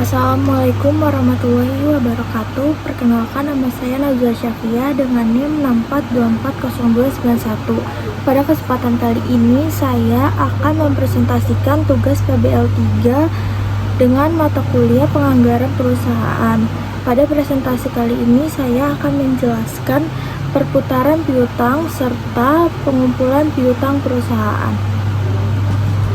Assalamualaikum warahmatullahi wabarakatuh. Perkenalkan, nama saya Nazwa Syafia dengan NIM 64240291. Pada kesempatan kali ini saya akan mempresentasikan tugas PBL 3 dengan mata kuliah penganggaran perusahaan. Pada presentasi kali ini saya akan menjelaskan perputaran piutang serta pengumpulan piutang perusahaan.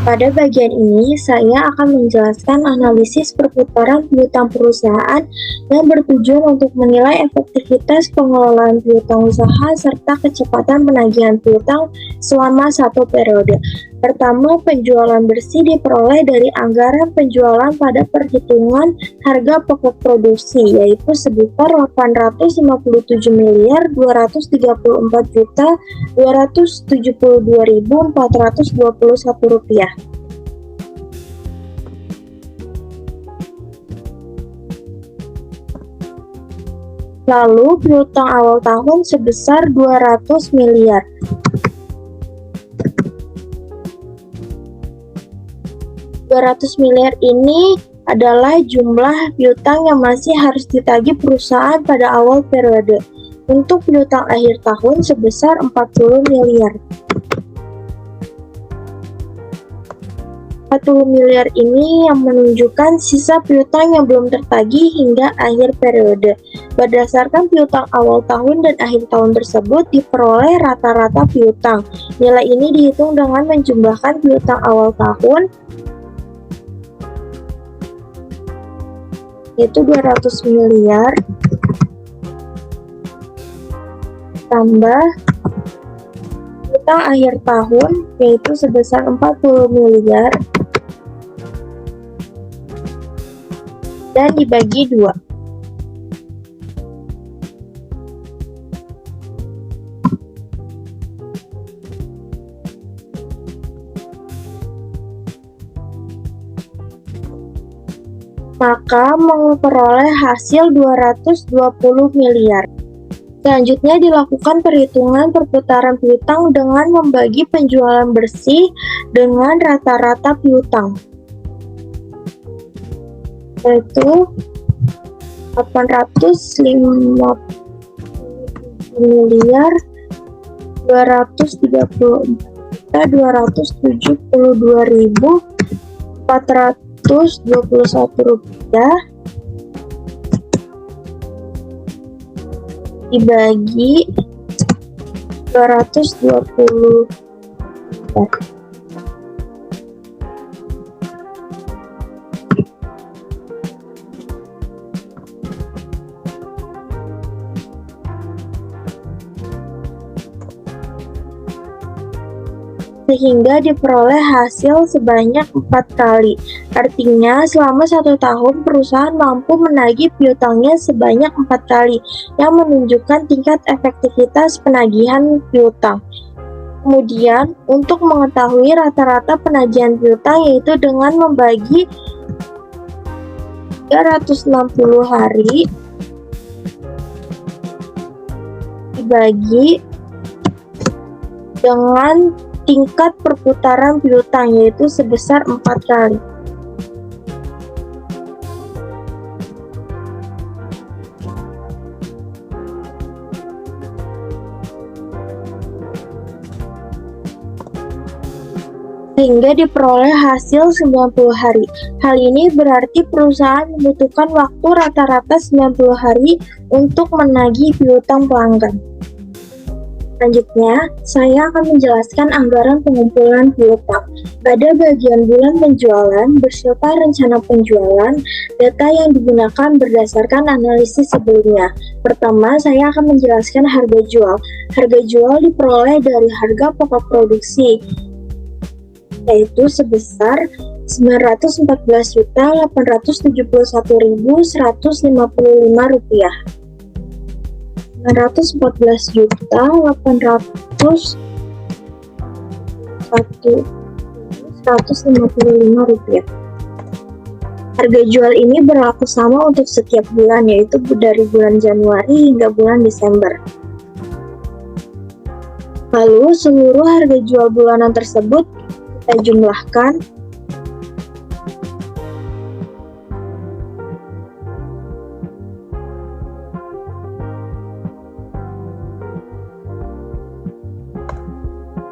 Pada bagian ini, saya akan menjelaskan analisis perputaran piutang perusahaan yang bertujuan untuk menilai efektivitas pengelolaan piutang usaha serta kecepatan penagihan piutang selama satu periode. Pertama, penjualan bersih diperoleh dari anggaran penjualan pada perhitungan harga pokok produksi, yaitu sebesar Rp854.272.421. Lalu, piutang awal tahun sebesar 200 miliar. Rp200 miliar ini adalah jumlah piutang yang masih harus ditagih perusahaan pada awal periode. Untuk piutang akhir tahun sebesar 40 miliar. 40 miliar ini yang menunjukkan sisa piutang yang belum tertagih hingga akhir periode. Berdasarkan piutang awal tahun dan akhir tahun tersebut diperoleh rata-rata piutang. Nilai ini dihitung dengan menjumlahkan piutang awal tahun, yaitu 200 miliar, tambah piutang akhir tahun, yaitu sebesar 40 miliar, dan dibagi 2. Maka memperoleh hasil 220 miliar. Selanjutnya dilakukan perhitungan perputaran piutang dengan membagi penjualan bersih dengan rata-rata piutang, yaitu 850 miliar 232.272.421 rupiah dibagi 220. Sehingga diperoleh hasil sebanyak 4 kali. Artinya, selama 1 tahun perusahaan mampu menagih piutangnya sebanyak 4 kali, yang menunjukkan tingkat efektivitas penagihan piutang. Kemudian, untuk mengetahui rata-rata penagihan piutang, yaitu dengan membagi 360 hari dibagi dengan tingkat perputaran piutang, yaitu sebesar 4 kali. Sehingga diperoleh hasil 90 hari. Hal ini berarti perusahaan membutuhkan waktu rata-rata 90 hari untuk menagih piutang pelanggan. Selanjutnya, saya akan menjelaskan anggaran pengumpulan piutang. Pada bagian bulan penjualan, beserta rencana penjualan, data yang digunakan berdasarkan analisis sebelumnya. Pertama, saya akan menjelaskan harga jual. Harga jual diperoleh dari harga pokok produksi, yaitu sebesar Rp914.871.155. Rp914.801.155. Harga jual ini berlaku sama untuk setiap bulan, yaitu dari bulan Januari hingga bulan Desember. Lalu seluruh harga jual bulanan tersebut kita jumlahkan.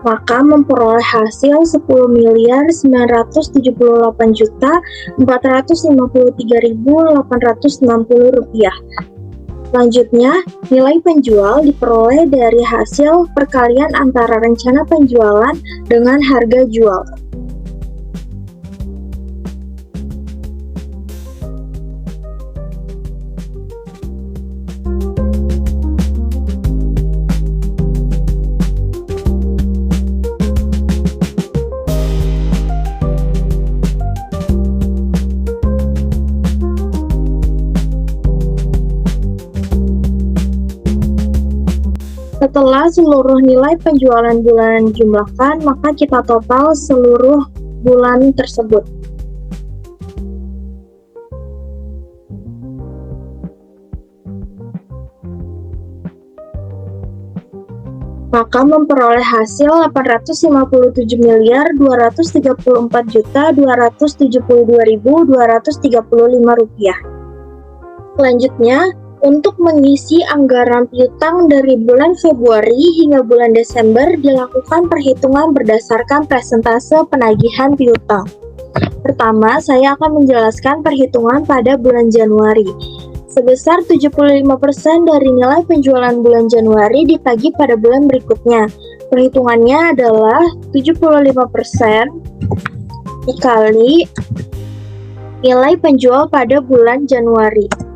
Maka memperoleh hasil 10.978.453.860 rupiah. Selanjutnya, nilai penjual diperoleh dari hasil perkalian antara rencana penjualan dengan harga jual. Setelah seluruh nilai penjualan bulanan dijumlahkan, maka kita total seluruh bulan tersebut. Maka memperoleh hasil 857.234.272.235 rupiah. Selanjutnya, untuk mengisi anggaran piutang dari bulan Februari hingga bulan Desember dilakukan perhitungan berdasarkan persentase penagihan piutang. Pertama, saya akan menjelaskan perhitungan pada bulan Januari. Sebesar 75% dari nilai penjualan bulan Januari ditagih pada bulan berikutnya. Perhitungannya adalah 75% dikali nilai penjual pada bulan Januari.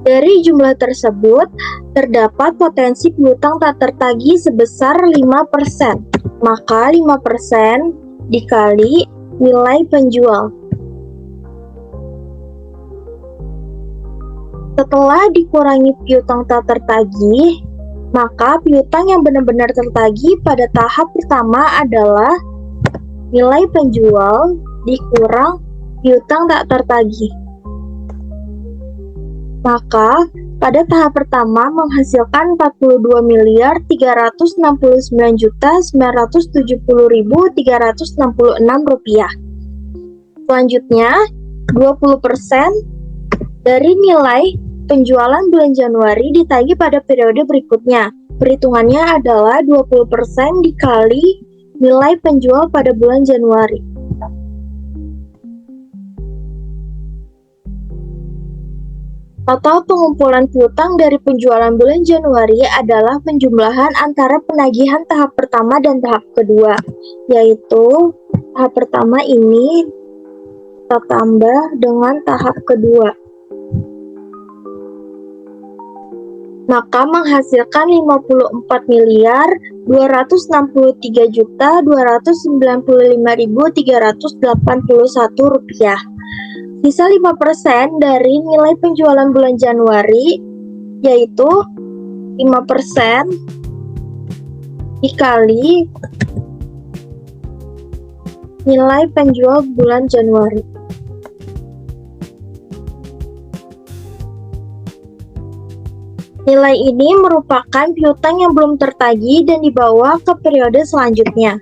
Dari jumlah tersebut, terdapat potensi piutang tak tertagih sebesar 5%. Maka 5% dikali nilai penjual. Setelah dikurangi piutang tak tertagih, maka piutang yang benar-benar tertagih pada tahap pertama adalah nilai penjual dikurang piutang tak tertagih. Maka, pada tahap pertama menghasilkan 42.369.970.366 rupiah. Selanjutnya, 20% dari nilai penjualan bulan Januari ditagih pada periode berikutnya. Perhitungannya adalah 20% dikali nilai penjual pada bulan Januari. Total pengumpulan piutang dari penjualan bulan Januari adalah penjumlahan antara penagihan tahap pertama dan tahap kedua, yaitu tahap pertama ini kita tambah dengan tahap kedua. Maka menghasilkan 54.293.295.381 rupiah. Sisa 5% dari nilai penjualan bulan Januari, yaitu 5% dikali nilai penjual bulan Januari. Nilai ini merupakan piutang yang belum tertagih dan dibawa ke periode selanjutnya.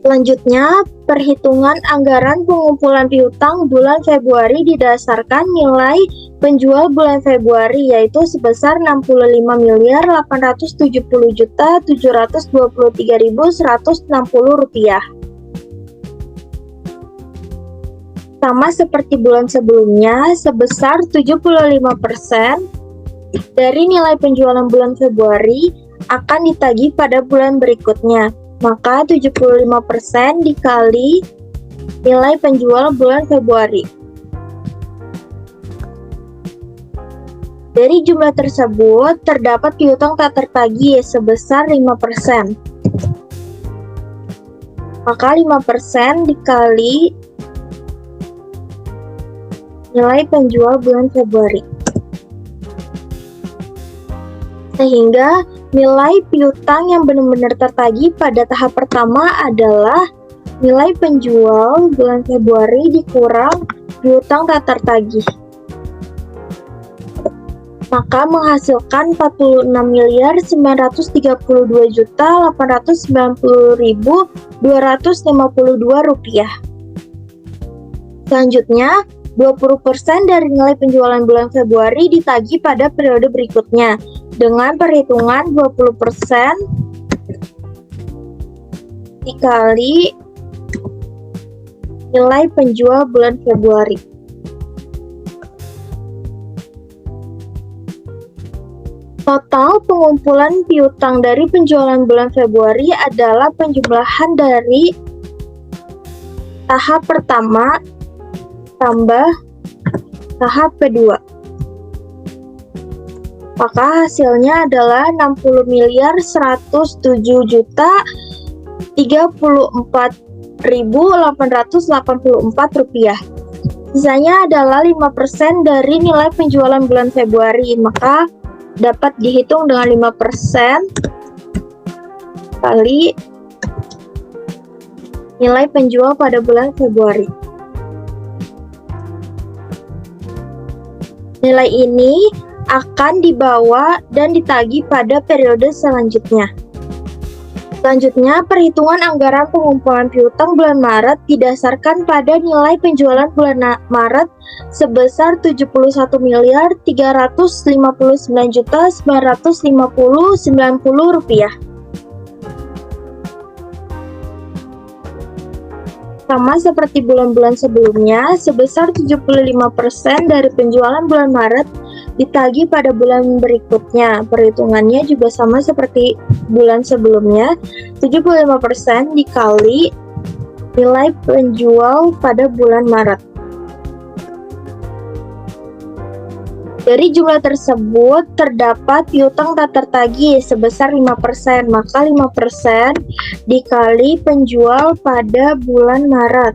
Selanjutnya, perhitungan anggaran pengumpulan piutang bulan Februari didasarkan nilai penjual bulan Februari, yaitu sebesar 65.870.723.160 rupiah. Sama seperti bulan sebelumnya, sebesar 75% dari nilai penjualan bulan Februari akan ditagih pada bulan berikutnya. Maka 75% dikali nilai penjual bulan Februari. Dari jumlah tersebut, terdapat piutang tak tertagih sebesar 5%. Maka 5% dikali nilai penjual bulan Februari. Sehingga nilai piutang yang benar-benar tertagih pada tahap pertama adalah nilai penjual bulan Februari dikurang piutang tak tertagih. maka menghasilkan 46.939.890.252 rupiah. Selanjutnya, 20% dari nilai penjualan bulan Februari ditagih pada periode berikutnya dengan perhitungan 20% dikali nilai penjual bulan Februari. Total pengumpulan piutang dari penjualan bulan Februari adalah penjumlahan dari tahap pertama tambah tahap kedua. Maka hasilnya adalah 60.134.884 rupiah. Sisanya adalah 5% dari nilai penjualan bulan Februari, maka dapat dihitung dengan 5% kali nilai penjual pada bulan Februari. Nilai ini akan dibawa dan ditagih pada periode selanjutnya. Selanjutnya, perhitungan anggaran pengumpulan piutang bulan Maret didasarkan pada nilai penjualan bulan Maret sebesar 71.359.950.90 rupiah. Sama seperti bulan-bulan sebelumnya, sebesar 75% dari penjualan bulan Maret ditagih pada bulan berikutnya. Perhitungannya juga sama seperti bulan sebelumnya, 75% dikali nilai penjual pada bulan Maret. Dari jumlah tersebut terdapat piutang tak tertagih sebesar 5%, maka 5% dikali penjual pada bulan Maret.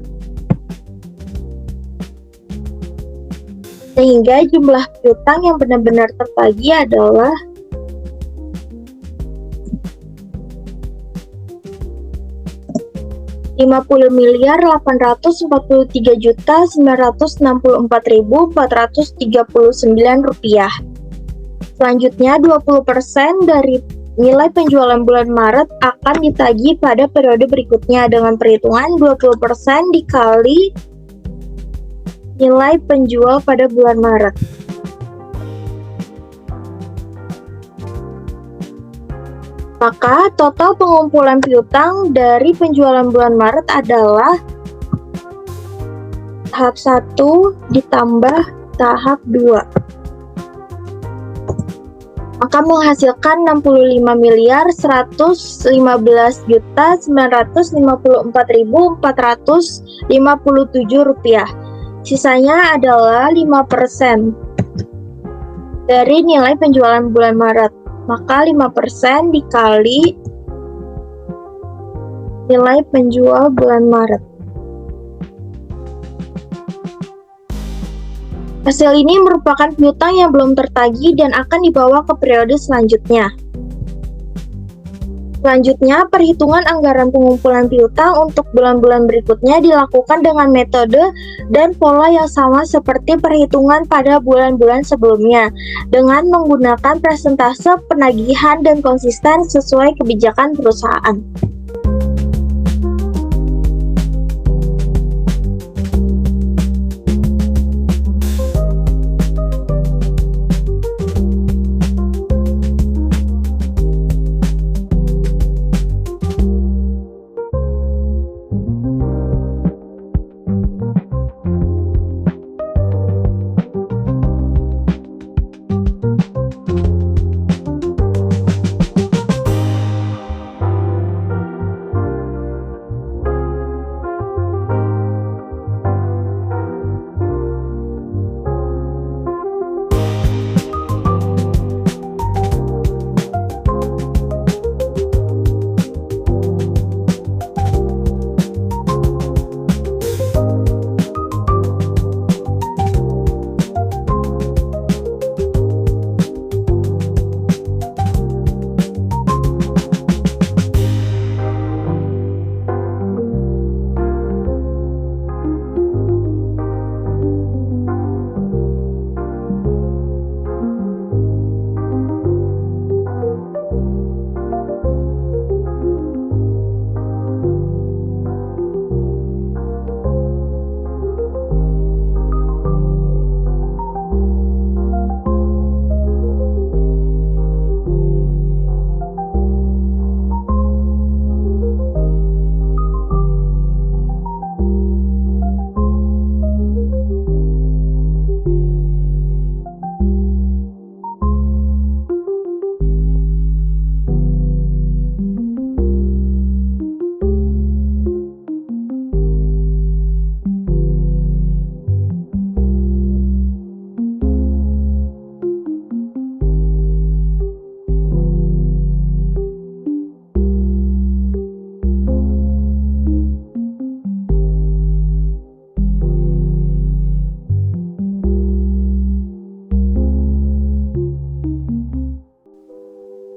Sehingga jumlah piutang yang benar-benar tertagih adalah Rp50.843.964.439. Selanjutnya, 20% dari nilai penjualan bulan Maret akan ditagih pada periode berikutnya dengan perhitungan 20% dikali nilai penjual pada bulan Maret. Maka total pengumpulan piutang dari penjualan bulan Maret adalah tahap 1 ditambah tahap 2. Maka menghasilkan 65.115.954.457 rupiah. Sisanya adalah 5% dari nilai penjualan bulan Maret. Maka 5% dikali nilai penjual bulan Maret. Hasil ini merupakan piutang yang belum tertagih dan akan dibawa ke periode selanjutnya. Selanjutnya, perhitungan anggaran pengumpulan piutang untuk bulan-bulan berikutnya dilakukan dengan metode dan pola yang sama seperti perhitungan pada bulan-bulan sebelumnya, dengan menggunakan persentase penagihan dan konsisten sesuai kebijakan perusahaan.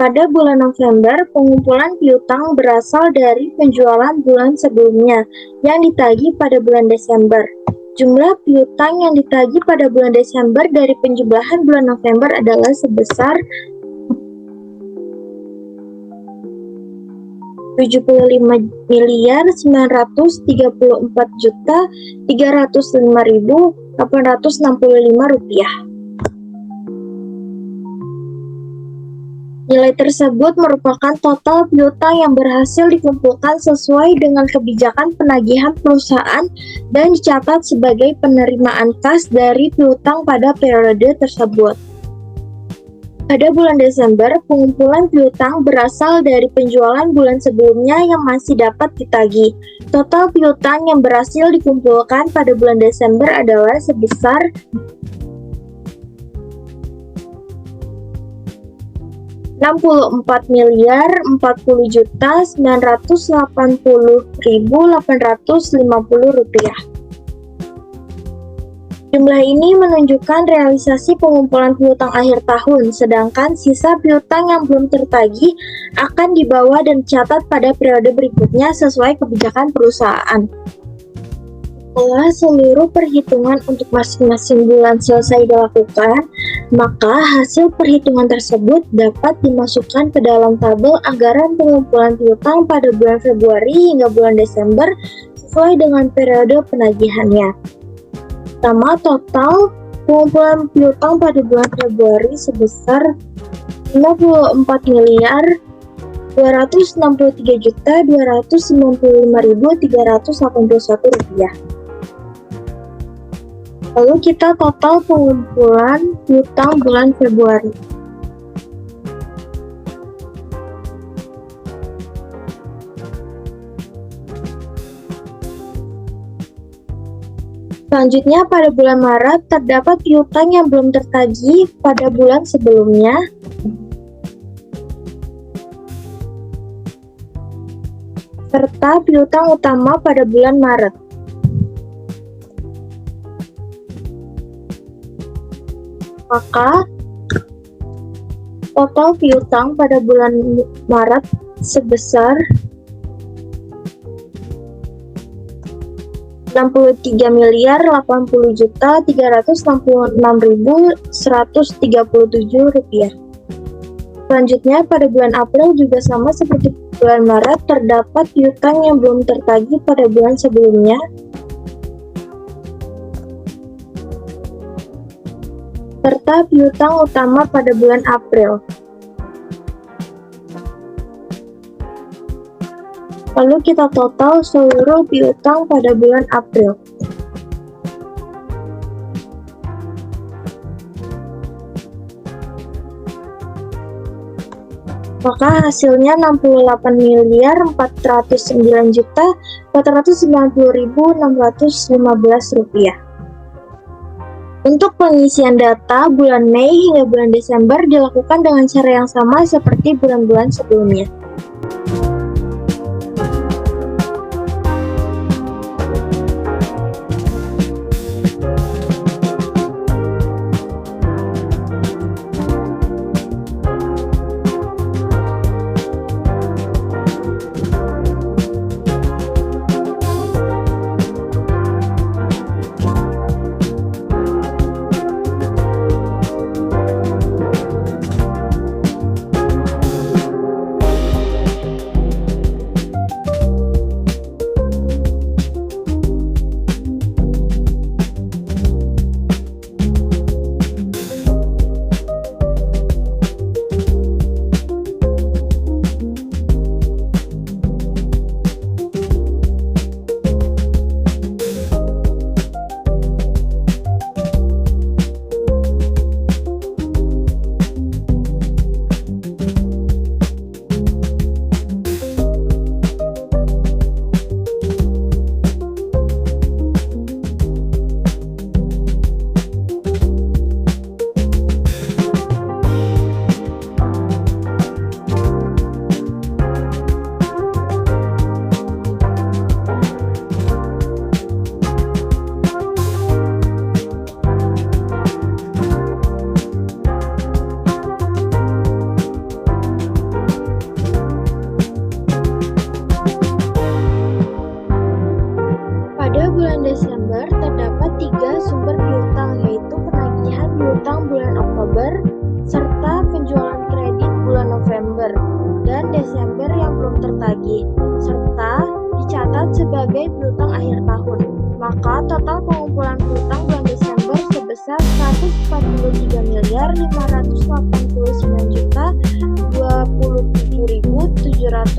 Pada bulan November, pengumpulan piutang berasal dari penjualan bulan sebelumnya yang ditagih pada bulan Desember. Jumlah piutang yang ditagih pada bulan Desember dari penjumlahan bulan November adalah sebesar 75.934.305.865 rupiah. Nilai tersebut merupakan total piutang yang berhasil dikumpulkan sesuai dengan kebijakan penagihan perusahaan dan dicatat sebagai penerimaan kas dari piutang pada periode tersebut. Pada bulan Desember, pengumpulan piutang berasal dari penjualan bulan sebelumnya yang masih dapat ditagih. Total piutang yang berhasil dikumpulkan pada bulan Desember adalah sebesar 64.040.980.850 rupiah. Jumlah ini menunjukkan realisasi pengumpulan piutang akhir tahun, sedangkan sisa piutang yang belum tertagih akan dibawa dan dicatat pada periode berikutnya sesuai kebijakan perusahaan. Setelah seluruh perhitungan untuk masing-masing bulan selesai dilakukan, maka hasil perhitungan tersebut dapat dimasukkan ke dalam tabel anggaran pengumpulan piutang pada bulan Februari hingga bulan Desember sesuai dengan periode penagihannya. Pertama, total pengumpulan piutang pada bulan Februari sebesar 54.263.295.381 rupiah. Lalu kita total pengumpulan piutang bulan Februari. Selanjutnya, pada bulan Maret terdapat piutang yang belum tertagih pada bulan sebelumnya. Serta piutang utama pada bulan Maret. Maka, total piutang pada bulan Maret sebesar 63.080.366.137 rupiah. Selanjutnya, pada bulan April juga sama seperti bulan Maret, terdapat piutang yang belum tertagih pada bulan sebelumnya. Serta piutang utama pada bulan April. Lalu kita total seluruh piutang pada bulan April. Maka hasilnya 68.409.490.615 rupiah. Untuk pengisian data bulan Mei hingga bulan Desember dilakukan dengan cara yang sama seperti bulan-bulan sebelumnya.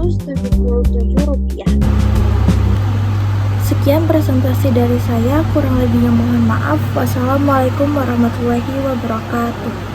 Rp177. Sekian presentasi dari saya, kurang lebihnya mohon maaf. Wassalamualaikum warahmatullahi wabarakatuh.